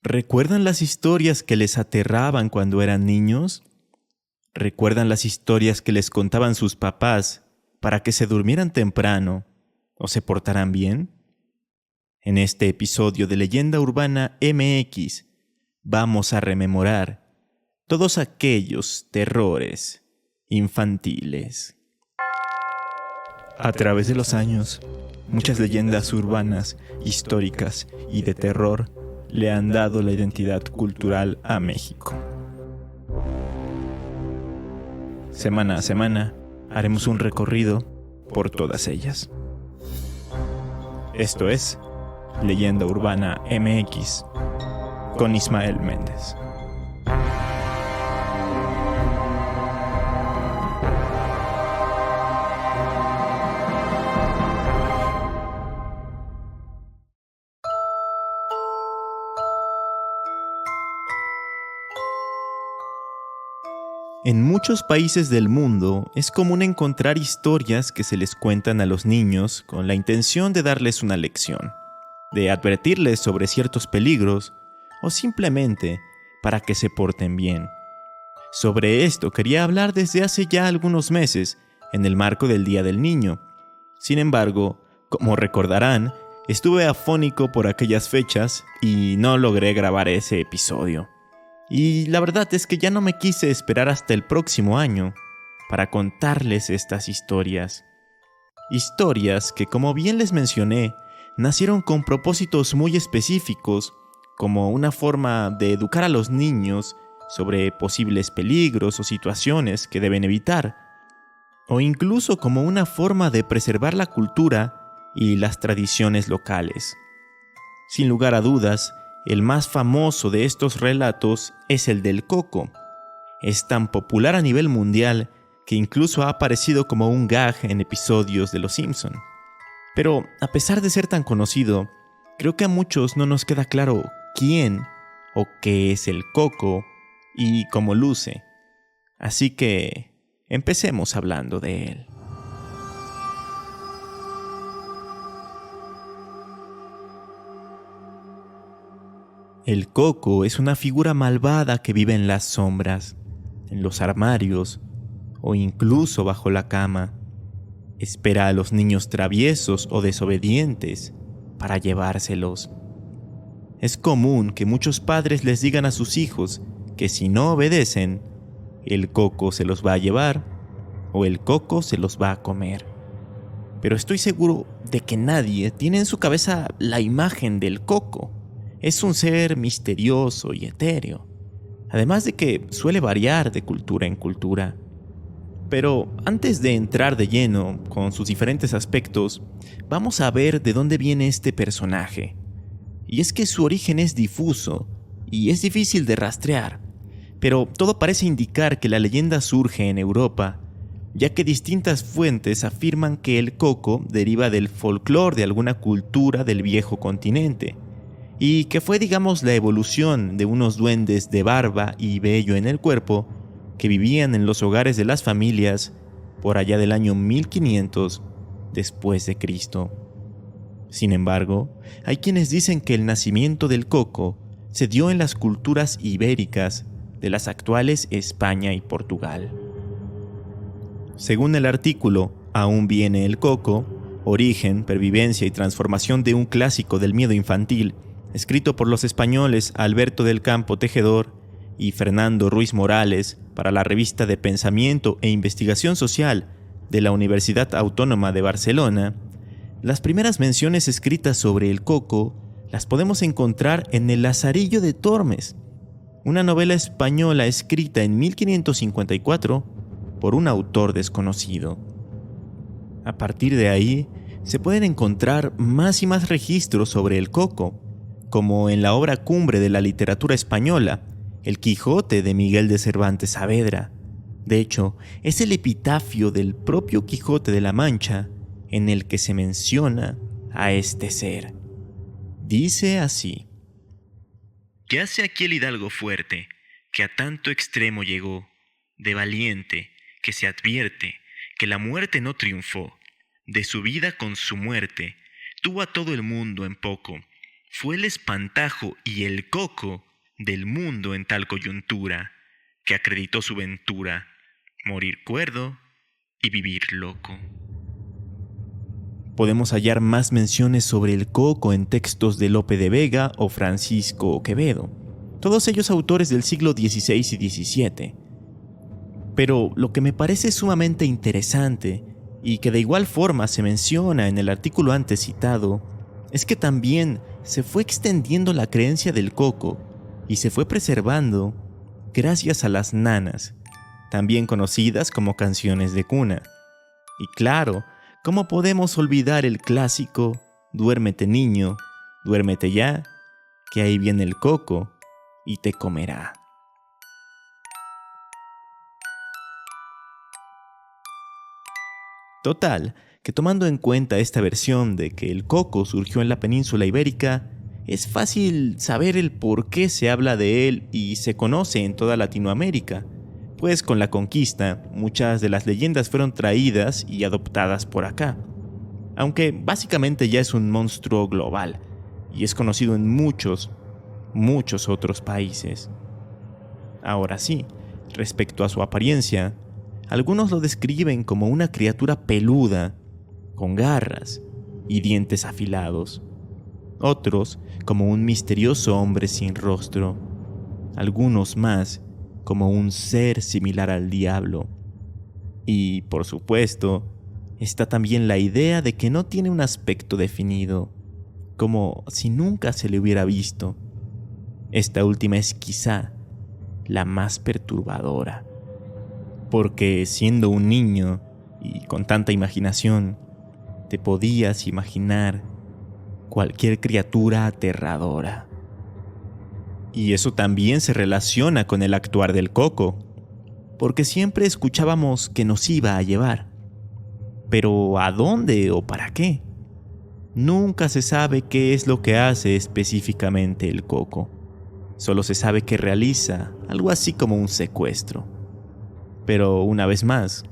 ¿Recuerdan las historias que les aterraban cuando eran niños? ¿Recuerdan las historias que les contaban sus papás para que se durmieran temprano o se portaran bien? En este episodio de Leyenda Urbana MX vamos a rememorar todos aquellos terrores infantiles. A través de los años, muchas leyendas urbanas, históricas y de terror le han dado la identidad cultural a México. Semana a semana haremos un recorrido por todas ellas. Esto es Leyenda Urbana MX con Ismael Méndez. En muchos países del mundo es común encontrar historias que se les cuentan a los niños con la intención de darles una lección, de advertirles sobre ciertos peligros o simplemente para que se porten bien. Sobre esto quería hablar desde hace ya algunos meses en el marco del Día del Niño. Sin embargo, como recordarán, estuve afónico por aquellas fechas y no logré grabar ese episodio. Y la verdad es que ya no me quise esperar hasta el próximo año para contarles estas historias. Historias que, como bien les mencioné, nacieron con propósitos muy específicos, como una forma de educar a los niños sobre posibles peligros o situaciones que deben evitar, o incluso como una forma de preservar la cultura y las tradiciones locales. Sin lugar a dudas, el más famoso de estos relatos es el del Coco. Es tan popular a nivel mundial que incluso ha aparecido como un gag en episodios de Los Simpson. Pero a pesar de ser tan conocido, creo que a muchos no nos queda claro quién o qué es el Coco y cómo luce. Así que empecemos hablando de él. El Coco es una figura malvada que vive en las sombras, en los armarios o incluso bajo la cama. Espera a los niños traviesos o desobedientes para llevárselos. Es común que muchos padres les digan a sus hijos que si no obedecen, el Coco se los va a llevar o el Coco se los va a comer. Pero estoy seguro de que nadie tiene en su cabeza la imagen del Coco. Es un ser misterioso y etéreo, además de que suele variar de cultura en cultura. Pero antes de entrar de lleno con sus diferentes aspectos, vamos a ver de dónde viene este personaje. Y es que su origen es difuso y es difícil de rastrear, pero todo parece indicar que la leyenda surge en Europa, ya que distintas fuentes afirman que el Coco deriva del folclore de alguna cultura del viejo continente, y que fue, digamos, la evolución de unos duendes de barba y vello en el cuerpo que vivían en los hogares de las familias por allá del año 1500 después de Cristo. Sin embargo, hay quienes dicen que el nacimiento del Coco se dio en las culturas ibéricas de las actuales España y Portugal. Según el artículo Aún viene el Coco, origen, pervivencia y transformación de un clásico del miedo infantil, escrito por los españoles Alberto del Campo Tejedor y Fernando Ruiz Morales para la revista de Pensamiento e Investigación Social de la Universidad Autónoma de Barcelona, las primeras menciones escritas sobre el Coco las podemos encontrar en El Lazarillo de Tormes, una novela española escrita en 1554 por un autor desconocido. A partir de ahí, se pueden encontrar más y más registros sobre el Coco, como en la obra cumbre de la literatura española, El Quijote de Miguel de Cervantes Saavedra. De hecho, es el epitafio del propio Quijote de la Mancha en el que se menciona a este ser. Dice así: «Yace aquí el hidalgo fuerte, que a tanto extremo llegó, de valiente, que se advierte que la muerte no triunfó, de su vida con su muerte, tuvo a todo el mundo en poco, fue el espantajo y el coco del mundo en tal coyuntura, que acreditó su ventura, morir cuerdo y vivir loco. Podemos hallar más menciones sobre el coco en textos de Lope de Vega o Francisco Quevedo, todos ellos autores del siglo XVI y XVII. Pero lo que me parece sumamente interesante, y que de igual forma se menciona en el artículo antes citado, es que también se fue extendiendo la creencia del coco y se fue preservando gracias a las nanas, también conocidas como canciones de cuna. Y claro, ¿cómo podemos olvidar el clásico "Duérmete niño, duérmete ya, que ahí viene el coco y te comerá"? Total, que tomando en cuenta esta versión de que el coco surgió en la península ibérica, es fácil saber el por qué se habla de él y se conoce en toda Latinoamérica, pues con la conquista muchas de las leyendas fueron traídas y adoptadas por acá, aunque básicamente ya es un monstruo global y es conocido en muchos otros países. Ahora sí, respecto a su apariencia, algunos lo describen como una criatura peluda, con garras y dientes afilados. Otros como un misterioso hombre sin rostro. Algunos más como un ser similar al diablo. Y, por supuesto, está también la idea de que no tiene un aspecto definido, como si nunca se le hubiera visto. Esta última es quizá la más perturbadora, porque siendo un niño y con tanta imaginación, te podías imaginar cualquier criatura aterradora. Y eso también se relaciona con el actuar del coco, porque siempre escuchábamos que nos iba a llevar. Pero ¿a dónde o para qué? Nunca se sabe qué es lo que hace específicamente el coco. Solo se sabe que realiza algo así como un secuestro. Pero una vez más,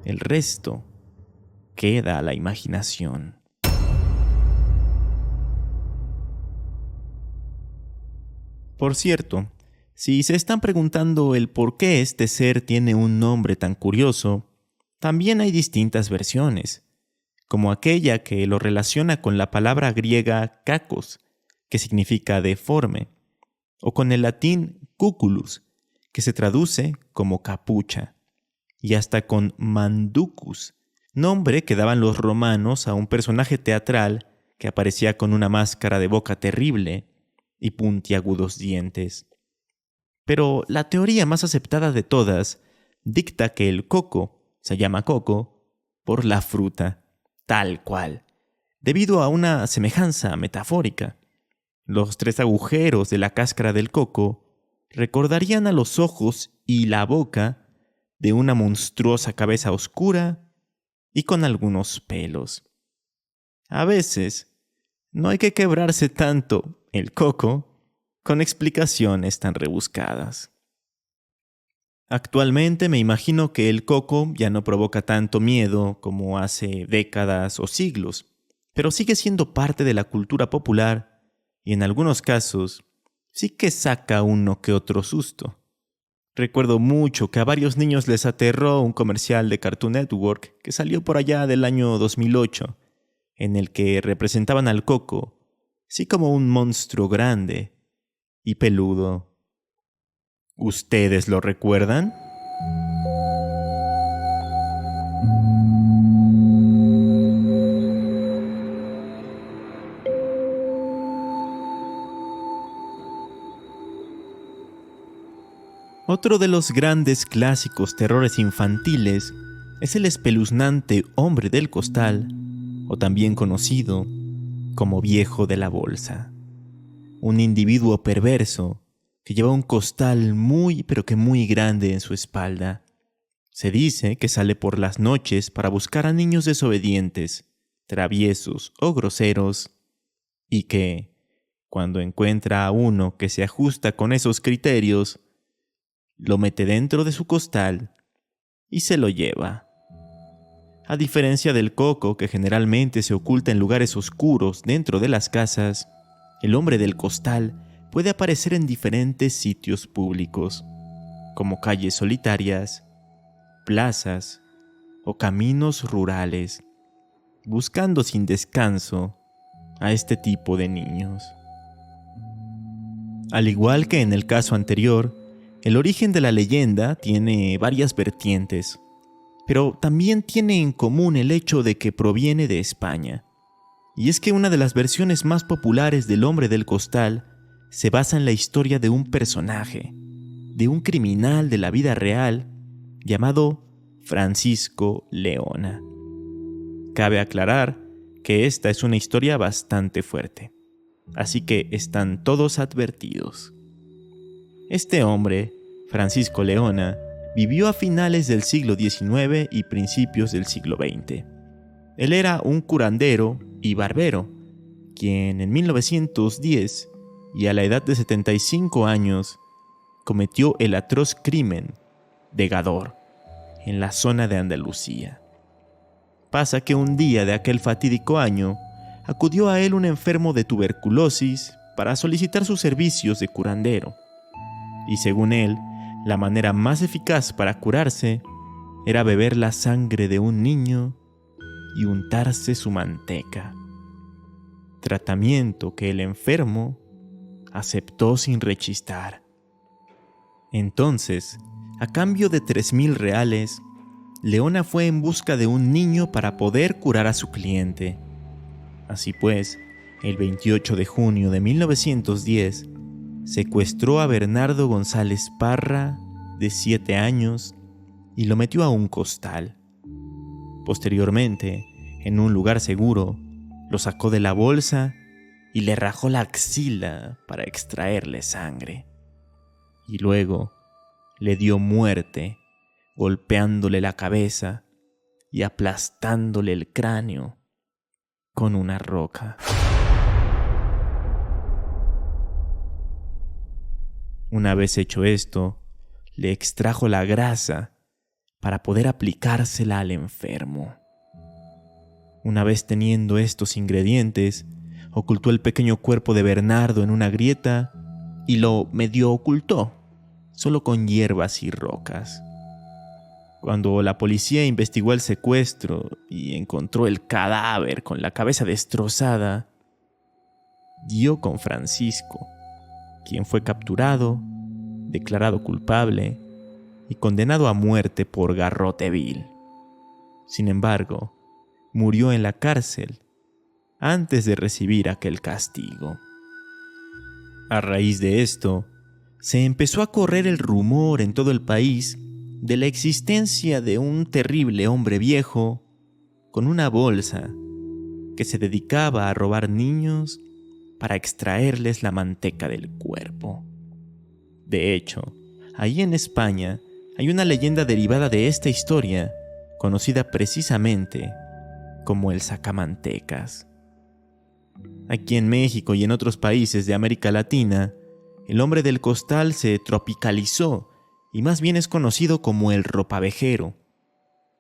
el resto queda a la imaginación. Por cierto, si se están preguntando el por qué este ser tiene un nombre tan curioso, también hay distintas versiones, como aquella que lo relaciona con la palabra griega kakos, que significa deforme, o con el latín cuculus, que se traduce como capucha, y hasta con manducus, nombre que daban los romanos a un personaje teatral que aparecía con una máscara de boca terrible y puntiagudos dientes. Pero la teoría más aceptada de todas dicta que el coco se llama coco por la fruta, tal cual, debido a una semejanza metafórica. Los 3 agujeros de la cáscara del coco recordarían a los ojos y la boca de una monstruosa cabeza oscura y con algunos pelos. A veces, no hay que quebrarse tanto el coco con explicaciones tan rebuscadas. Actualmente me imagino que el coco ya no provoca tanto miedo como hace décadas o siglos, pero sigue siendo parte de la cultura popular y en algunos casos sí que saca uno que otro susto. Recuerdo mucho que a varios niños les aterró un comercial de Cartoon Network que salió por allá del año 2008, en el que representaban al coco, sí como un monstruo grande y peludo. ¿Ustedes lo recuerdan? Otro de los grandes clásicos terrores infantiles es el espeluznante hombre del costal, o también conocido como viejo de la bolsa. Un individuo perverso que lleva un costal muy pero que muy grande en su espalda. Se dice que sale por las noches para buscar a niños desobedientes, traviesos o groseros, y que, cuando encuentra a uno que se ajusta con esos criterios, lo mete dentro de su costal y se lo lleva. A diferencia del coco, que generalmente se oculta en lugares oscuros dentro de las casas, el hombre del costal puede aparecer en diferentes sitios públicos, como calles solitarias, plazas o caminos rurales, buscando sin descanso a este tipo de niños. Al igual que en el caso anterior, el origen de la leyenda tiene varias vertientes, pero también tiene en común el hecho de que proviene de España. Y es que una de las versiones más populares del hombre del costal se basa en la historia de un personaje, de un criminal de la vida real llamado Francisco Leona. Cabe aclarar que esta es una historia bastante fuerte, así que están todos advertidos. Este hombre, Francisco Leona, vivió a finales del siglo XIX y principios del siglo XX. Él era un curandero y barbero, quien en 1910, y a la edad de 75 años, cometió el atroz crimen de Gádor, en la zona de Andalucía. Pasa que un día de aquel fatídico año, acudió a él un enfermo de tuberculosis para solicitar sus servicios de curandero. Y según él, la manera más eficaz para curarse era beber la sangre de un niño y untarse su manteca. Tratamiento que el enfermo aceptó sin rechistar. Entonces, a cambio de 3,000 reales, Leona fue en busca de un niño para poder curar a su cliente. Así pues, el 28 de junio de 1910, secuestró a Bernardo González Parra, de 7 años, y lo metió a un costal. Posteriormente, en un lugar seguro, lo sacó de la bolsa y le rajó la axila para extraerle sangre. Y luego le dio muerte, golpeándole la cabeza y aplastándole el cráneo con una roca. Una vez hecho esto, le extrajo la grasa para poder aplicársela al enfermo. Una vez teniendo estos ingredientes, ocultó el pequeño cuerpo de Bernardo en una grieta y lo medio ocultó, solo con hierbas y rocas. Cuando la policía investigó el secuestro y encontró el cadáver con la cabeza destrozada, dio con Francisco, quien fue capturado, declarado culpable y condenado a muerte por garrote vil. Sin embargo, murió en la cárcel antes de recibir aquel castigo. A raíz de esto, se empezó a correr el rumor en todo el país de la existencia de un terrible hombre viejo con una bolsa que se dedicaba a robar niños para extraerles la manteca del cuerpo. De hecho, ahí en España hay una leyenda derivada de esta historia, conocida precisamente como el sacamantecas. Aquí en México y en otros países de América Latina, el hombre del costal se tropicalizó y más bien es conocido como el ropavejero,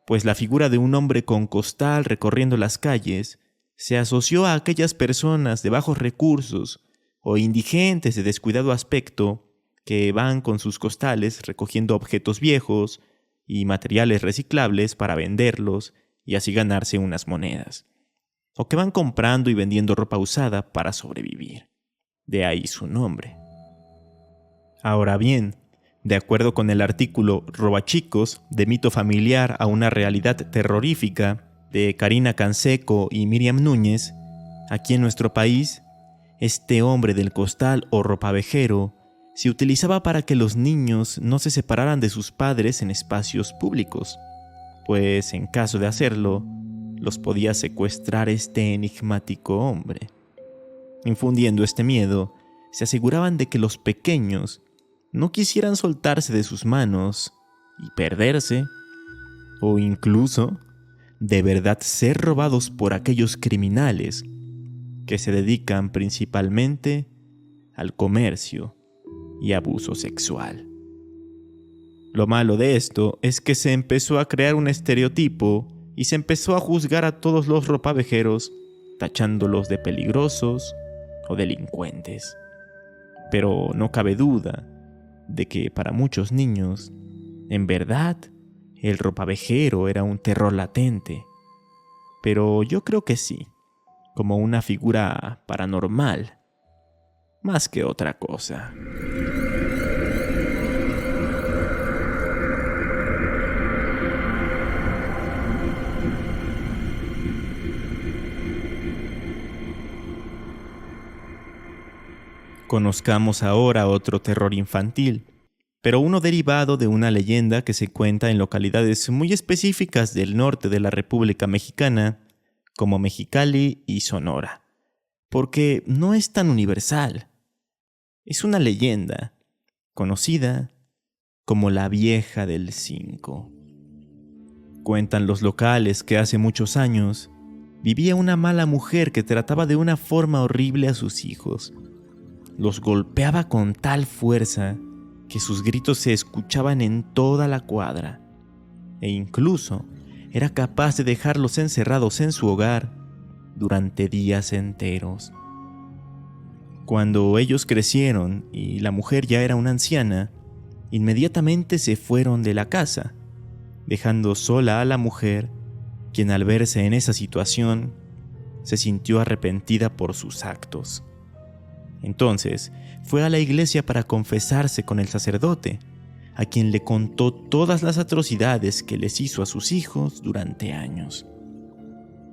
pues la figura de un hombre con costal recorriendo las calles se asoció a aquellas personas de bajos recursos o indigentes de descuidado aspecto que van con sus costales recogiendo objetos viejos y materiales reciclables para venderlos y así ganarse unas monedas, o que van comprando y vendiendo ropa usada para sobrevivir. De ahí su nombre. Ahora bien, de acuerdo con el artículo Robachicos, de mito familiar a una realidad terrorífica, de Karina Canseco y Miriam Núñez, aquí en nuestro país, este hombre del costal o ropavejero se utilizaba para que los niños no se separaran de sus padres en espacios públicos, pues en caso de hacerlo, los podía secuestrar este enigmático hombre. Infundiendo este miedo, se aseguraban de que los pequeños no quisieran soltarse de sus manos y perderse, o incluso de verdad ser robados por aquellos criminales que se dedican principalmente al comercio y abuso sexual. Lo malo de esto es que se empezó a crear un estereotipo y se empezó a juzgar a todos los ropavejeros, tachándolos de peligrosos o delincuentes. Pero no cabe duda de que para muchos niños, en verdad, el ropavejero era un terror latente. Pero yo creo que sí, como una figura paranormal, más que otra cosa. Conozcamos ahora otro terror infantil, pero uno derivado de una leyenda que se cuenta en localidades muy específicas del norte de la República Mexicana, como Mexicali y Sonora, porque no es tan universal. Es una leyenda conocida como la Vieja del Cinco. Cuentan los locales que hace muchos años vivía una mala mujer que trataba de una forma horrible a sus hijos. Los golpeaba con tal fuerza que sus gritos se escuchaban en toda la cuadra, e incluso era capaz de dejarlos encerrados en su hogar durante días enteros. Cuando ellos crecieron y la mujer ya era una anciana, inmediatamente se fueron de la casa, dejando sola a la mujer, quien al verse en esa situación se sintió arrepentida por sus actos. Entonces fue a la iglesia para confesarse con el sacerdote, a quien le contó todas las atrocidades que les hizo a sus hijos durante años.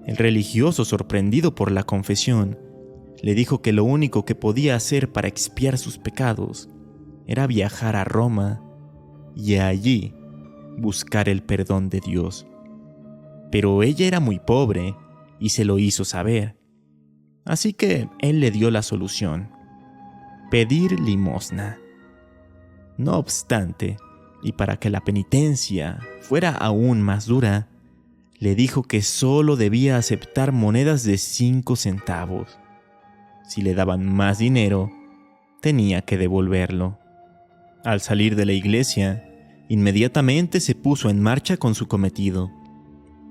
El religioso, sorprendido por la confesión, le dijo que lo único que podía hacer para expiar sus pecados era viajar a Roma y allí buscar el perdón de Dios. Pero ella era muy pobre y se lo hizo saber. Así que él le dio la solución: pedir limosna. No obstante, y para que la penitencia fuera aún más dura, le dijo que solo debía aceptar monedas de 5 centavos. Si le daban más dinero, tenía que devolverlo. Al salir de la iglesia, inmediatamente se puso en marcha con su cometido.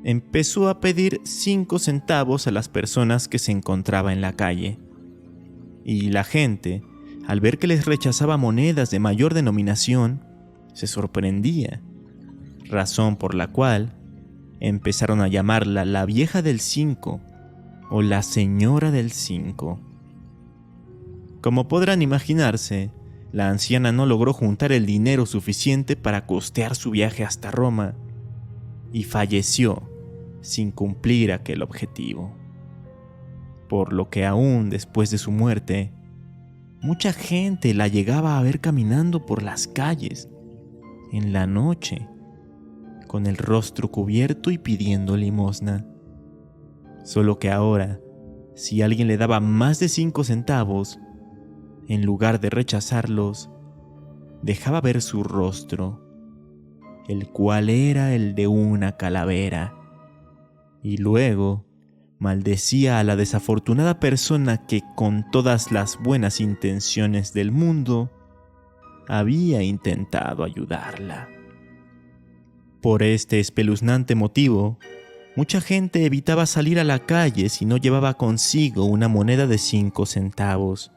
Empezó a pedir 5 centavos a las personas que se encontraba en la calle. Y la gente, al ver que les rechazaba monedas de mayor denominación, se sorprendía, razón por la cual empezaron a llamarla la Vieja del Cinco o la Señora del Cinco. Como podrán imaginarse, la anciana no logró juntar el dinero suficiente para costear su viaje hasta Roma y falleció sin cumplir aquel objetivo. Por lo que aún después de su muerte, mucha gente la llegaba a ver caminando por las calles, en la noche, con el rostro cubierto y pidiendo limosna. Solo que ahora, si alguien le daba más de 5 centavos, en lugar de rechazarlos, dejaba ver su rostro, el cual era el de una calavera, y luego maldecía a la desafortunada persona que, con todas las buenas intenciones del mundo, había intentado ayudarla. Por este espeluznante motivo, mucha gente evitaba salir a la calle si no llevaba consigo una moneda de 5 centavos.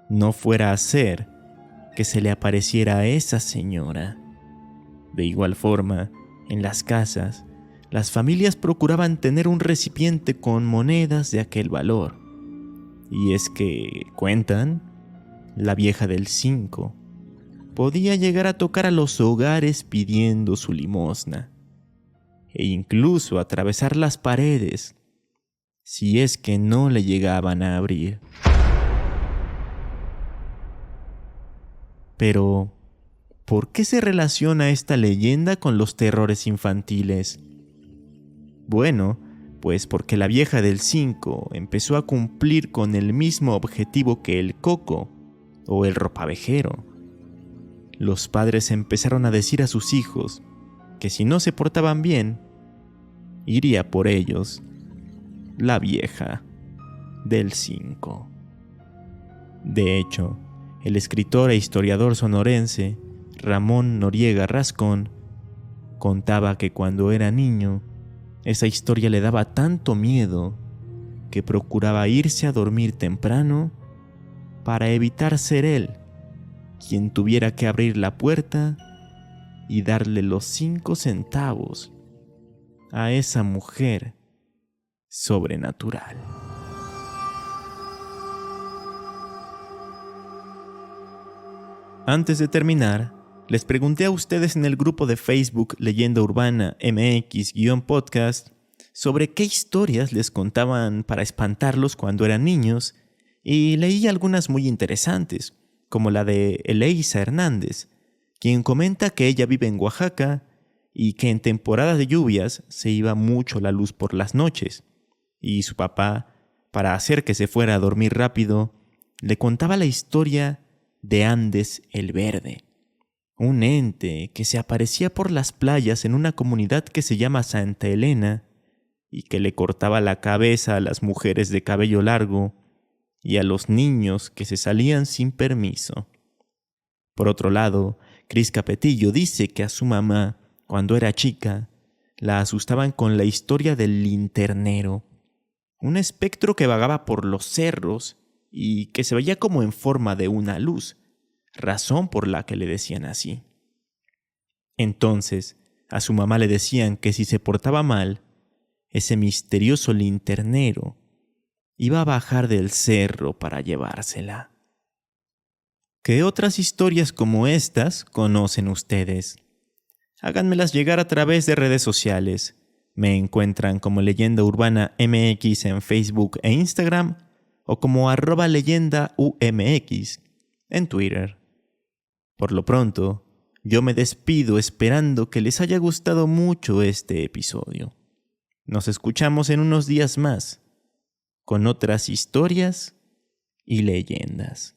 No fuera a ser que se le apareciera a esa señora. De igual forma, en las casas, las familias procuraban tener un recipiente con monedas de aquel valor. Y es que, cuentan, la Vieja del Cinco podía llegar a tocar a los hogares pidiendo su limosna, e incluso atravesar las paredes, si es que no le llegaban a abrir. Pero, ¿por qué se relaciona esta leyenda con los terrores infantiles? Bueno, pues porque la Vieja del Cinco empezó a cumplir con el mismo objetivo que el coco o el ropavejero. Los padres empezaron a decir a sus hijos que si no se portaban bien, iría por ellos la Vieja del Cinco. De hecho, el escritor e historiador sonorense Ramón Noriega Rascón contaba que cuando era niño, esa historia le daba tanto miedo que procuraba irse a dormir temprano para evitar ser él quien tuviera que abrir la puerta y darle los 5 centavos a esa mujer sobrenatural. Antes de terminar, les pregunté a ustedes en el grupo de Facebook Leyenda Urbana MX-podcast sobre qué historias les contaban para espantarlos cuando eran niños, y leí algunas muy interesantes, como la de Eleisa Hernández, quien comenta que ella vive en Oaxaca y que en temporadas de lluvias se iba mucho la luz por las noches, y su papá, para hacer que se fuera a dormir rápido, le contaba la historia de Andes el Verde, un ente que se aparecía por las playas en una comunidad que se llama Santa Elena y que le cortaba la cabeza a las mujeres de cabello largo y a los niños que se salían sin permiso. Por otro lado, Cris Capetillo dice que a su mamá, cuando era chica, la asustaban con la historia del linternero, un espectro que vagaba por los cerros y que se veía como en forma de una luz, razón por la que le decían así. Entonces, a su mamá le decían que si se portaba mal, ese misterioso linternero iba a bajar del cerro para llevársela. ¿Qué otras historias como estas conocen ustedes? Háganmelas llegar a través de redes sociales. Me encuentran como Leyenda Urbana MX en Facebook e Instagram o como @leyendaumx en Twitter. Por lo pronto, yo me despido esperando que les haya gustado mucho este episodio. Nos escuchamos en unos días más, con otras historias y leyendas.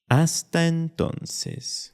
Hasta entonces.